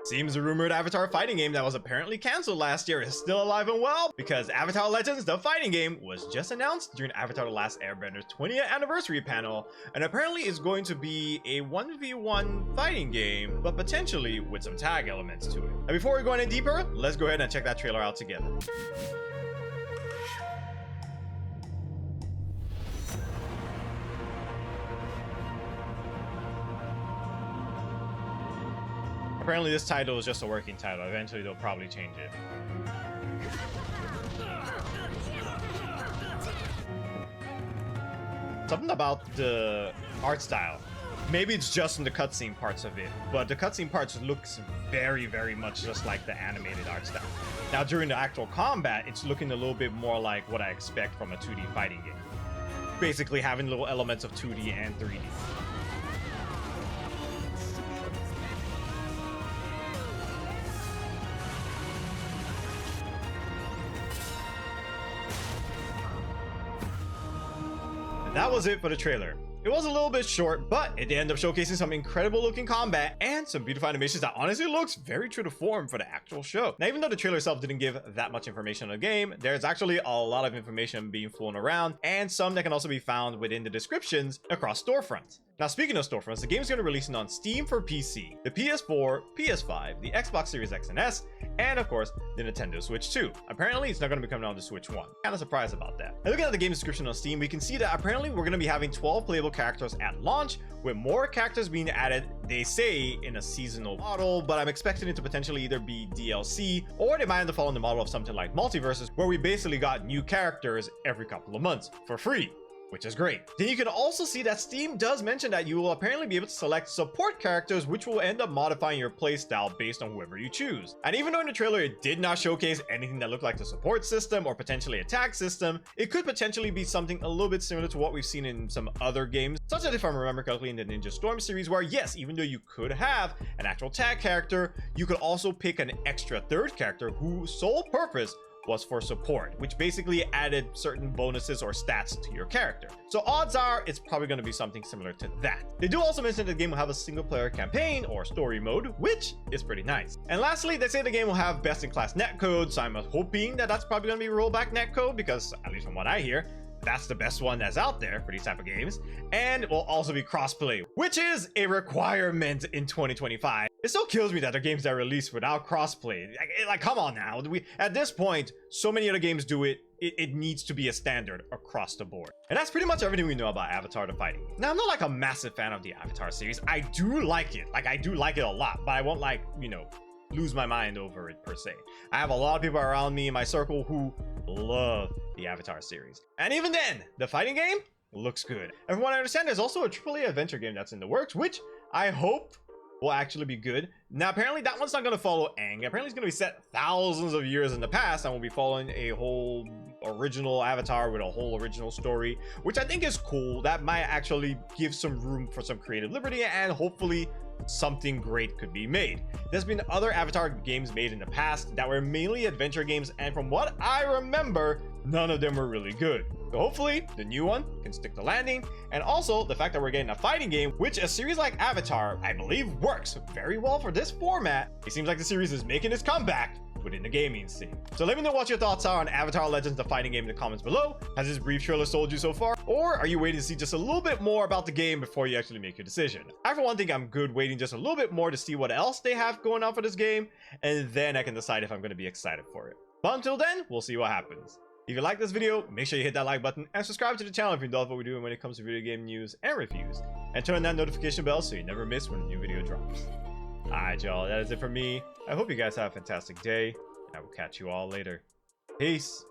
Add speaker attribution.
Speaker 1: Seems the rumored Avatar fighting game that was apparently cancelled last year is still alive and well, because Avatar Legends the fighting game was just announced during Avatar The Last Airbender's 20th anniversary panel, and apparently is going to be a 1v1 fighting game, but potentially with some tag elements to it. And before we go any deeper, let's go ahead and check that trailer out together. Apparently this title is just a working title. Eventually they'll probably change it. Something about the art style. Maybe it's just in the cutscene parts of it, but the cutscene parts looks very, very much just like the animated art style. Now during the actual combat, it's looking a little bit more like what I expect from a 2D fighting game. Basically having little elements of 2D and 3D. That was it for the trailer. It was a little bit short, but it did end up showcasing some incredible looking combat and some beautiful animations that honestly looks very true to form for the actual show. Now, even though the trailer itself didn't give that much information on the game, there's actually a lot of information being flown around, and some that can also be found within the descriptions across storefronts. Now, speaking of storefronts, the game is going to release on Steam for PC, the PS4, PS5, the Xbox Series X and S, and of course, the Nintendo Switch 2. Apparently, it's not going to be coming on the Switch 1. Kind of surprised about that. And looking at the game description on Steam, we can see that apparently we're going to be having 12 playable characters at launch, with more characters being added, they say, in a seasonal model, but I'm expecting it to potentially either be DLC, or they might end up following the model of something like Multiverses, where we basically got new characters every couple of months for free, which is great. Then you can also see that Steam does mention that you will apparently be able to select support characters, which will end up modifying your playstyle based on whoever you choose. And even though in the trailer it did not showcase anything that looked like the support system or potentially a tag system, it could potentially be something a little bit similar to what we've seen in some other games, such as, if I remember correctly, in the Ninja Storm series, where yes, even though you could have an actual tag character, you could also pick an extra third character whose sole purpose was for support, which basically added certain bonuses or stats to your character. So odds are it's probably going to be something similar to that. They do also mention that the game will have a single player campaign or story mode, which is pretty nice. And lastly, they say the game will have best in class netcode, so I'm hoping that that's probably going to be rollback netcode, because at least from what I hear, that's the best one that's out there for these type of games. And it will also be crossplay, which is a requirement in 2025. It still kills me that there are games that are released without crossplay. Like, come on now. At this point, so many other games do it. It needs to be a standard across the board. And that's pretty much everything we know about Avatar the Fighting. Now, I'm not like a massive fan of the Avatar series. I do like it. Like, I do like it a lot, but I won't, like, you know, lose my mind over it per se. I have a lot of people around me in my circle who love the Avatar series. And even then, the fighting game looks good. And from what I understand, there's also a AAA adventure game that's in the works, which I hope will actually be good. Now, apparently that one's not going to follow Aang. Apparently it's going to be set thousands of years in the past and will be following a whole original Avatar with a whole original story, which I think is cool. That might actually give some room for some creative liberty, and hopefully something great could be made. There's been other Avatar games made in the past that were mainly adventure games, and from what I remember, none of them were really good. So hopefully the new one can stick the landing, and also the fact that we're getting a fighting game, which a series like Avatar, I believe, works very well for this format. It seems like the series is making its comeback within the gaming scene. So let me know what your thoughts are on Avatar Legends the fighting game in the comments below. Has this brief trailer sold you so far, or are you waiting to see just a little bit more about the game before you actually make your decision? I, for one, think I'm good waiting just a little bit more to see what else they have going on for this game, and then I can decide if I'm going to be excited for it. But until then, we'll see what happens. If you like this video, make sure you hit that like button and subscribe to the channel if you love what we're doing when it comes to video game news and reviews, and turn on that notification bell so you never miss when a new video drops. Alright y'all, that is it for me. I hope you guys have a fantastic day, and I will catch you all later. Peace.